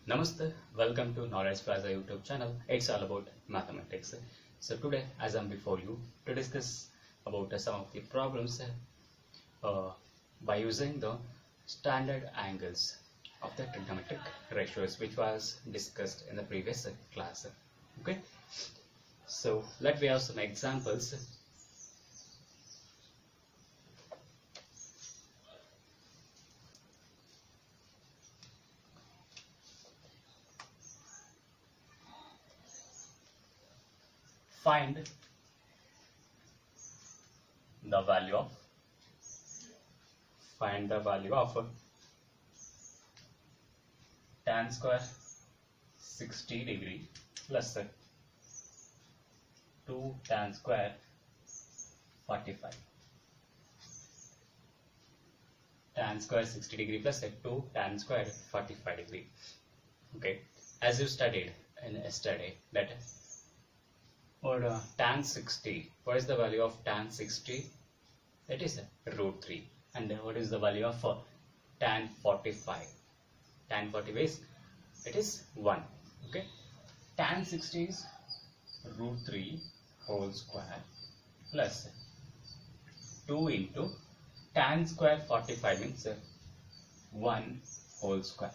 Namaste, welcome to Knowledge Plaza YouTube channel. It's all about mathematics. So today, as I'm before you to discuss about some of the problems by using the standard angles of the trigonometric ratios, which was discussed in the previous class. Okay, so let me have some examples. Find the value of tan square 60 degree plus 2 tan square 45. Tan square 60 degree plus 2 tan square 45 degree. Okay, as you studied in yesterday that for tan 60, what is the value of tan 60? It is root 3. And what is the value of tan 45? Tan 45 is, it is 1. Okay, tan 60 is root 3 whole square plus 2 into tan square 45 means 1 whole square.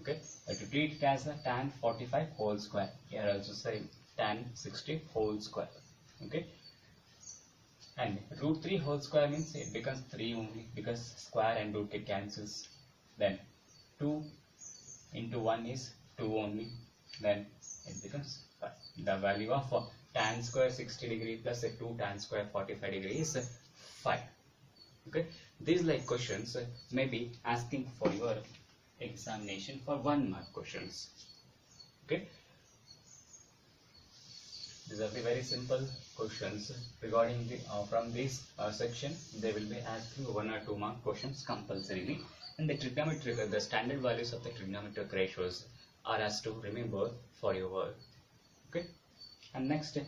Okay, to treat it as a tan 45 whole square. Here also say tan 60 whole square. Okay, and root 3 whole square means it becomes 3 only because square and root it cancels. Then 2 into 1 is 2 only, then it becomes 5. The value of tan square 60 degree plus 2 tan square 45 degree is 5. Okay, these like questions may be asking for your examination for 1 mark questions. Okay, these are the very simple questions regarding the from this section. They will be asking 1 or 2 mark questions compulsorily, and the trigonometric, the standard values of the trigonometric ratios are asked to remember for your work. Okay, and next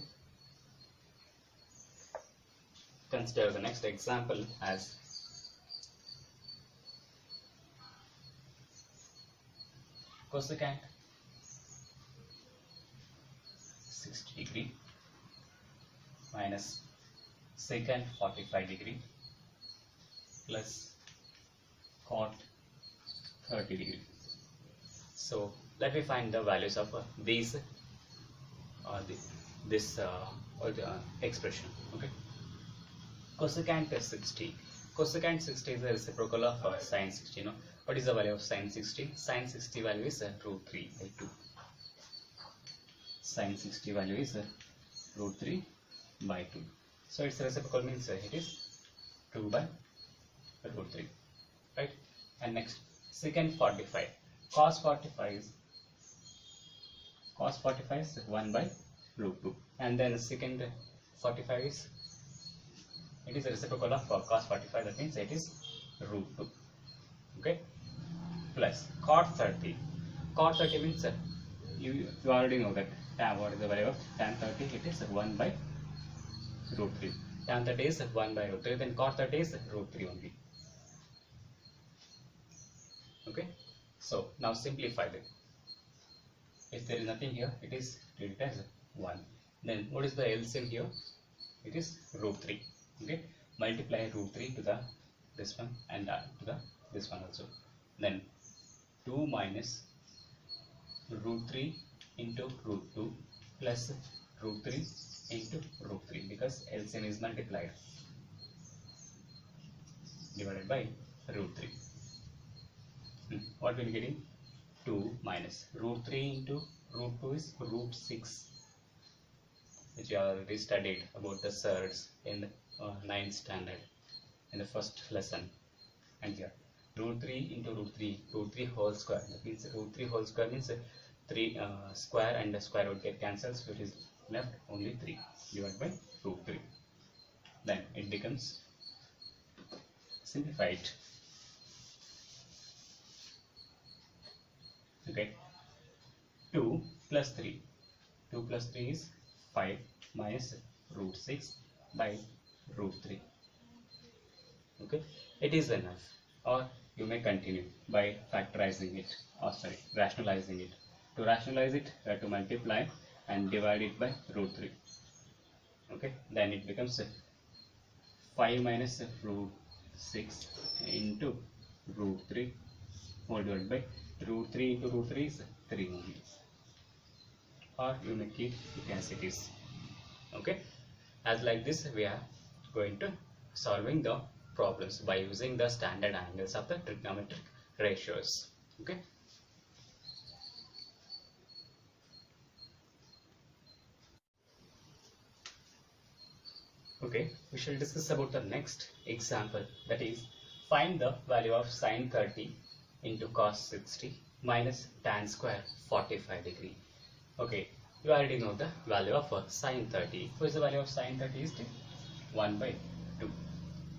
consider the next example as cosecant 60 degree minus secant 45 degree plus cot 30 degree. So let me find the values of these expression. Okay, cosecant 60. Cosecant 60 is the reciprocal of sin 60. No, what is the value of sin 60? Sin 60 value is root 3 by 2. Sin 60 value is root 3 by 2. So its reciprocal means it is 2 by root 3, right? And next secant 45. Cos 45 is 1 by root 2. And then secant 45 is, it is a reciprocal of cos 45, that means it is root 2. Okay, plus cot 30. Cot 30 means you already know that what is the value of tan 30? It is 1 by root 3. Tan 30 is 1 by root 3, then cot 30 is root 3 only. Okay, so now simplify it. If there is nothing here, it is treated as 1. Then what is the LCM here? It is root 3. Okay, multiply root 3 to the this one and to the this one also. Then 2 minus root 3 into root 2 plus root 3 into root 3 because LCM is multiplied divided by root 3. What will be getting? 2 minus root 3 into root 2 is root 6, which you already studied about the surds in the 9th standard in the first lesson. And here root 3 into root 3 whole square, that means root 3 whole square means 3 square and the square root get cancels, which is left only 3 divided by root 3. Then it becomes simplified. Okay, 2 plus 3. 2 plus 3 is 5 minus root 6 by root 3. Okay, it is enough. Or you may continue by factorizing it, or sorry, rationalizing it. To rationalize it, you have to multiply and divide it by root 3. Okay, then it becomes 5 minus root 6 into root 3 whole divided by root 3 into root 3 is 3 only. Or you may keep it as it is. Okay, as like this we are going to solving the problems by using the standard angles of the trigonometric ratios. Okay. Okay, we shall discuss about the next example, that is find the value of sine 30 into cos 60 minus tan square 45 degree. Okay, you already know the value of sine 30. What is the value of sine 30 is 1 by 2,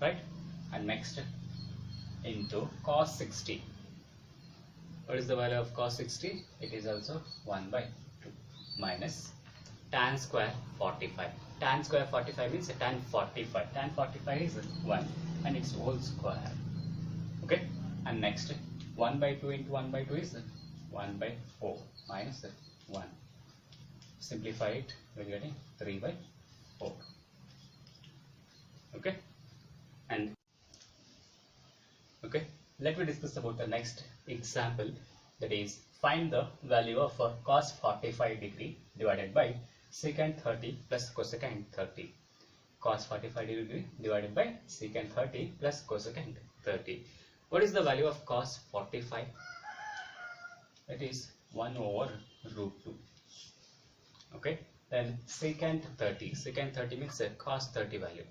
right? And next into cos 60. What is the value of cos 60? It is also 1 by 2 minus tan square 45. Tan square 45 means tan 45. Tan 45 is 1 and its whole square. Okay, and next 1 by 2 into 1 by 2 is 1 by 4 minus 1. Simplify it, we are getting 3 by 4. Okay, and okay, let me discuss about the next example, that is find the value of cos 45 degree divided by secant 30 plus cosecant 30. Cos 45 degree divided by secant 30 plus cosecant 30. What is the value of cos 45? It is 1 over root 2. Okay, then secant 30. Secant 30 means cos 30 value.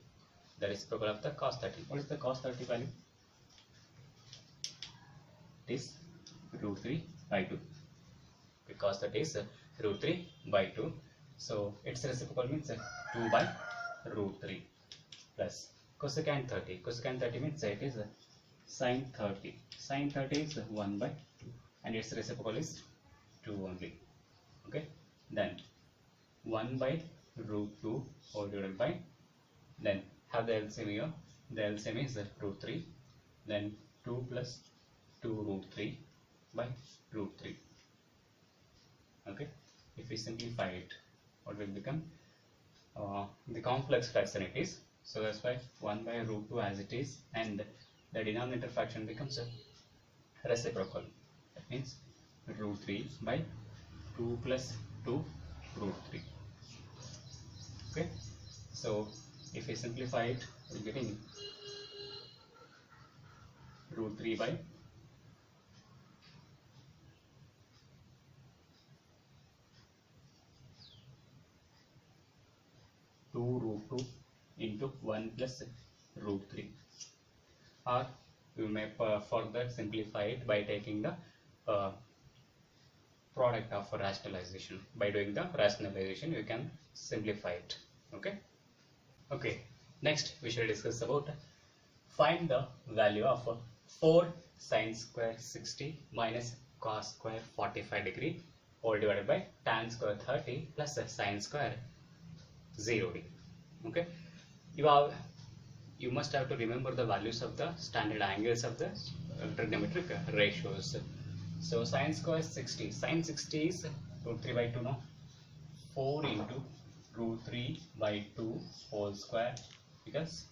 That is reciprocal of the cos 30. What is the cos 30 value? It is root 3 by 2. Because that is root 3 by 2. So its reciprocal means 2 by root 3 plus cosecant 30. Cosecant 30 means it is sin 30. Sin 30 is 1 by 2 and its reciprocal is 2 only. Okay, then 1 by root 2 whole divided by, then have the LCM here. The LCM is root 3, then 2 plus 2 root 3 by root 3. Okay, if we simplify it, what will become? The complex fraction it is, so that's why 1 by root 2 as it is, and the denominator fraction becomes a reciprocal. That means root 3 by 2 plus 2 root 3. Okay, so if we simplify it, we're getting root 3 by 2 root 2 into 1 plus root 3, or you may further simplify it by taking the product of rationalization. By doing the rationalization you can simplify it. Okay, next we shall discuss about find the value of 4 sine square 60 minus cos square 45 degree all divided by tan square 30 plus sine square 0 degree. Okay, you must have to remember the values of the standard angles of the trigonometric ratios. So sine square 60, sine 60 is root 3 by 2, no? 4 into root 3 by 2 whole square, because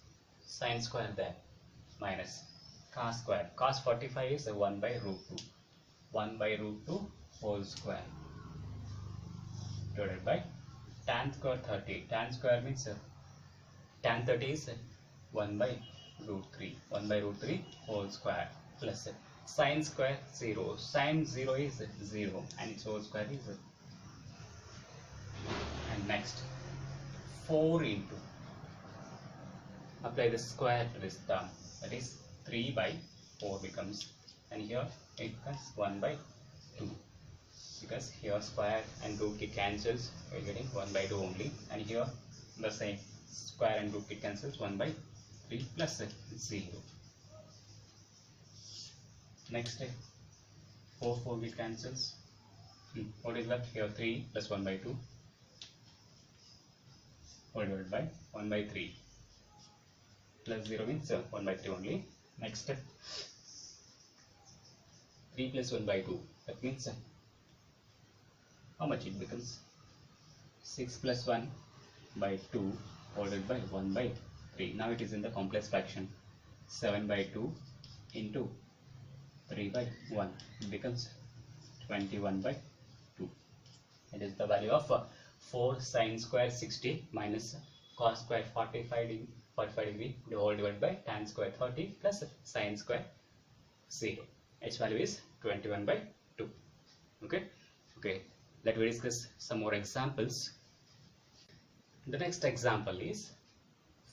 sine square there, minus cos square. Cos 45 is 1 by root 2. 1 by root 2 whole square divided by tan square 30. Tan square means tan 30 is 1 by root 3. 1 by root 3 whole square plus sine square 0. Sine 0 is 0 and its whole square is, and next 4 into, apply the square to this term, that is 3 by 4 becomes, and here it becomes 1 by 2, because here square and root it cancels, we are getting 1 by 2 only, and here the same, square and root it cancels, 1 by 3 plus 0. Next 4 it cancels. What is left here? 3 plus 1 by 2 whole divided by 1 by 3 plus 0 means 1 by 3 only. Next step 3 plus 1 by 2. That means how much it becomes? 6 plus 1 by 2 divided by 1 by 3. Now it is in the complex fraction. 7 by 2 into 3 by 1. It becomes 21 by 2. It is the value of 4 sine square 60 minus cos square 45 degree divided by tan square 30 plus sine square 0. Its value is 21 by 2. Okay. Let me discuss some more examples. The next example is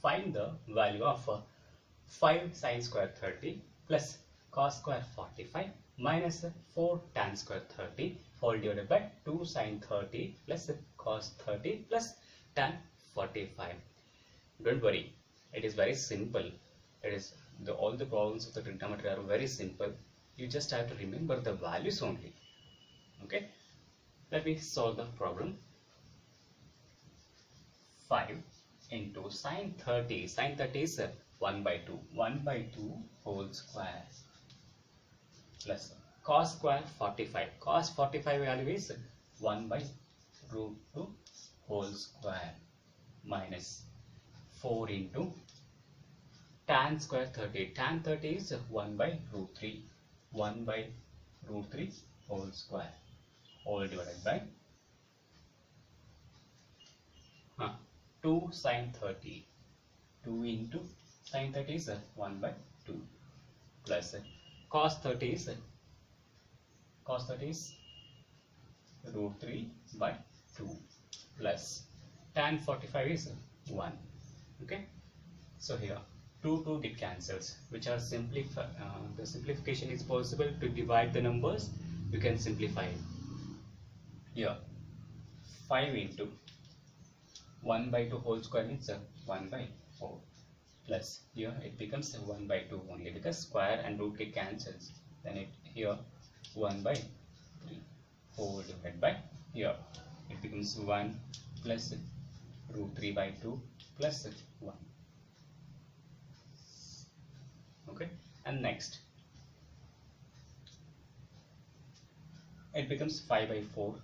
find the value of 5 sine square 30 plus cos square 45 minus 4 tan square 30 whole divided by 2 sine 30 plus cos 30 plus tan 45. Don't worry, it is very simple. All the problems of the trigonometry are very simple. You just have to remember the values only. Okay, let me solve the problem. 5 into sine 30. Sine 30 is 1 by 2. 1 by 2 whole square plus cos square 45. Cos 45 value is 1 by root 2 whole square minus 4 into tan square 30. Tan 30 is 1 by root 3. 1 by root 3 whole square all divided by 2 sine 30. 2 into sine 30 is 1 by 2 plus cos 30 is root 3 by 2 plus tan 45 is 1. Okay, so here 2 get cancels, which are the simplification is possible to divide the numbers. You can simplify it. Here 5 into 1 by 2 whole square means 1 by 4 plus here it becomes 1 by 2 only because square and root get cancels. Then here 1 by 3 4 divided by here it becomes 1 plus root 3 by 2 plus 1. Okay, and next it becomes 5 by 4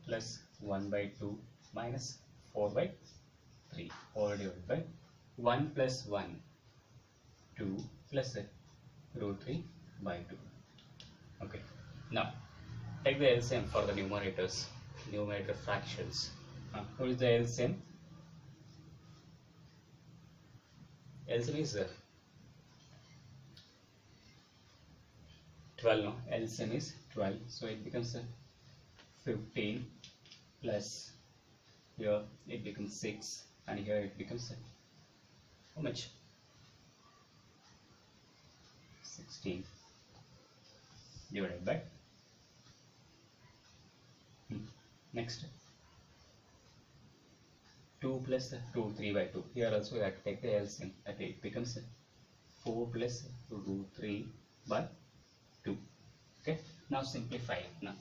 plus 1 by 2 minus 4 by 3 all divided by 1 plus 1 2 plus root 3 by 2. Okay, now take the LCM for the numerator fractions. What is the LCM? LCM is 12. No, LCM is 12, so it becomes 15 plus here it becomes 6 and here it becomes how much? 16 divided by next 2 plus root 3 by 2. Here also we have to take the LCM. It becomes 4 plus root 3 by 2. Okay, now simplify it now.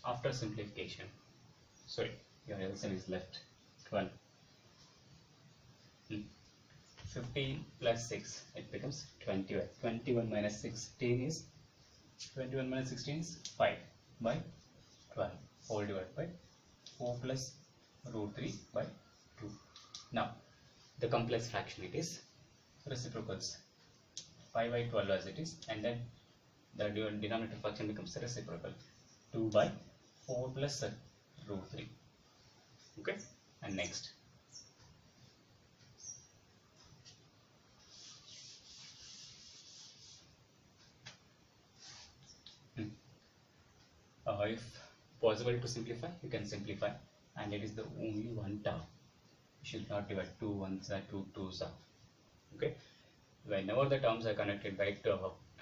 After simplification, sorry, your LCM is left 12. 15 plus 6, it becomes 21. 21 minus 16 is 5 by 12 whole divided by 4 plus root 3 by 2. Now the complex fraction, it is reciprocals 5 by 12 as it is, and then the denominator fraction becomes reciprocal 2 by 4 plus root 3. Okay, and next if possible to simplify, you can simplify, and it is the only one term. You should not divide 2 ones or 2 twos. Okay, whenever the terms are connected by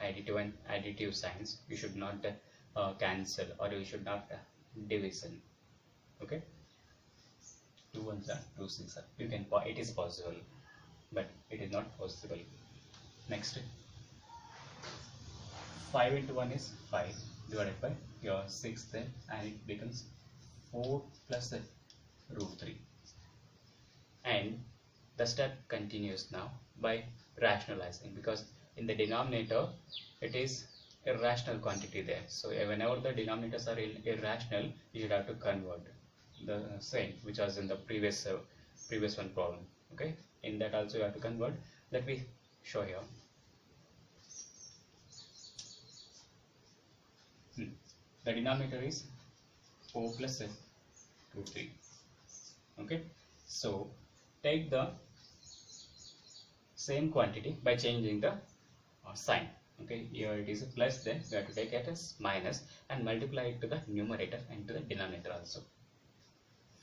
additive signs, you should not cancel, or you should not division. Okay, 2 ones are 2 six. You can, it is possible, but it is not possible. Next, 5 into 1 is 5 divided by your 6 there, and it becomes 4 plus root 3. And the step continues now by rationalizing, because in the denominator it is irrational quantity there. So whenever the denominators are irrational, you should have to convert the same which was in the previous one problem. Okay, in that also you have to convert. Let me show here. The denominator is 4 plus root 3. Okay, so take the same quantity by changing the sign. Okay, here it is a plus, then we have to take it as minus and multiply it to the numerator and to the denominator also.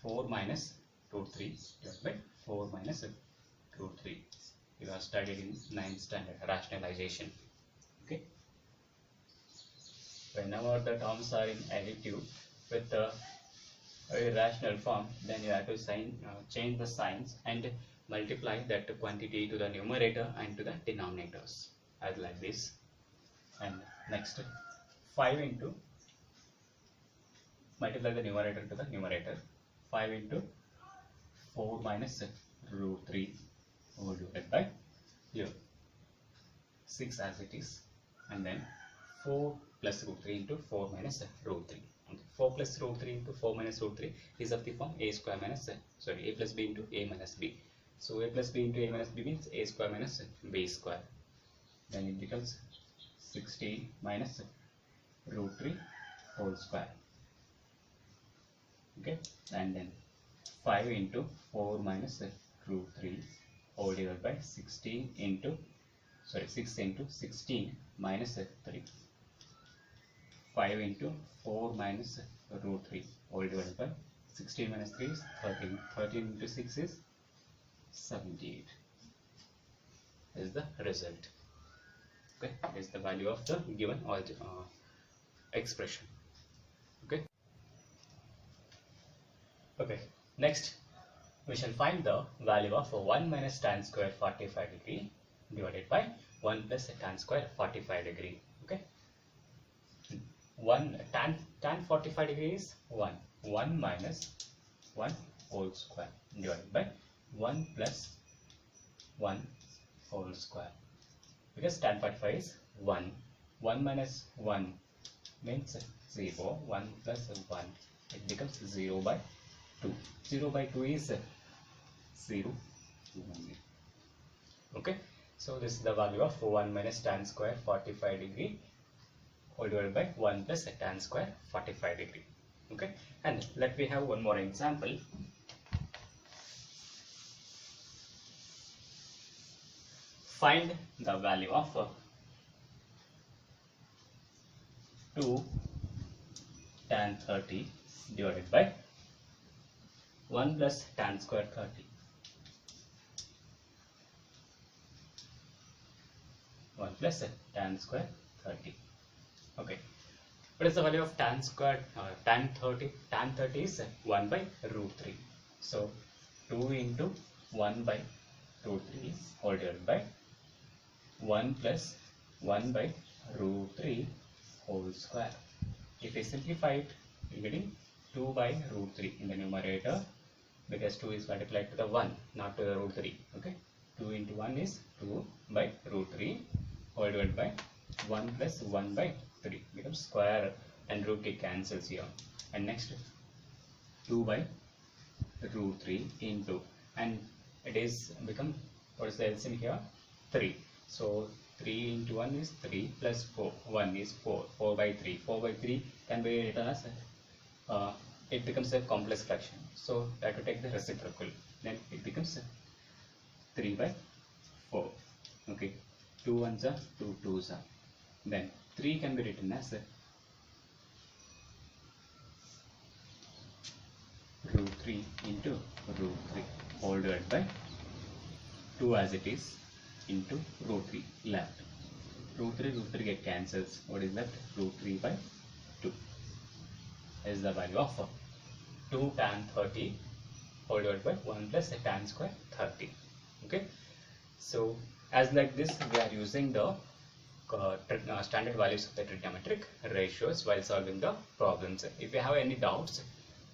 4 minus root 3 divided by 4 minus root 3. You have studied in 9th standard rationalization. Okay, whenever the terms are in additive with the irrational form, then you have to change the signs and multiply that quantity to the numerator and to the denominators, as like this. And next, 5 into, multiply the numerator to the numerator, 5 into 4 minus root 3 over divided by here 6 as it is, and then 4 plus root 3 into 4 minus root 3. Okay. 4 plus root 3 into 4 minus root 3 is of the form a square minus a plus b into a minus b. So a plus b into a minus b means a square minus b square. Then it becomes 16 minus root 3 whole square. Okay, and then 5 into 4 minus root 3 whole divided by 6 into 16 minus 3. 5 into 4 minus root 3 whole divided by 16 minus 3 is 13. 13 into 6 is 78. Is the result. Okay, is the value of the given expression. Okay. Okay. Next, we shall find the value of 1 minus tan square 45 degree divided by 1 plus tan square 45 degree. Okay. 1 tan 45 degree is 1 minus 1 whole square divided by 1 plus 1 whole square, because tan 45 is 1 minus 1 means 0, 1 plus 1, it becomes 0 by 2. 0 by 2 is 0. Okay, so this is the value of 1 minus tan square 45 degree whole divided by 1 plus tan square 45 degree. Okay, and let me have one more example. Find the value of 2 tan 30 divided by 1 plus tan square 30. Plus tan square 30. Okay, what is the value of tan square tan 30? Tan 30 is 1 by root 3. So 2 into 1 by root 3 whole divided by 1 plus 1 by root 3 whole square. If we simplify it, we are getting 2 by root 3 in the numerator, because 2 is multiplied to the 1, not to the root 3. Okay, 2 into 1 is 2 by root 3 whole divided by 1 plus 1 by 3, becomes square and root 3 cancels here. And next 2 by root 3 into, and it is become, what is the LCM here? 3. So 3 into 1 is 3 plus 4, 1 is 4, 4 by 3. 4 by 3 can be written as it becomes a complex fraction. So I have to take the reciprocal, then it becomes 3 by 4. Okay, 2 ones are 2 twos are. Then 3 can be written as root 3 into root 3 whole divided by 2 as it is into root 3 left. Root 3 get cancels. What is left? Root 3 by 2 is the value of 2 tan 30 whole divided by 1 plus tan square 30. Okay, so as like this we are using the standard values of the trigonometric ratios while solving the problems. If you have any doubts,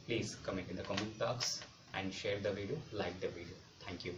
please comment in the comment box and share the video, like the video. Thank you.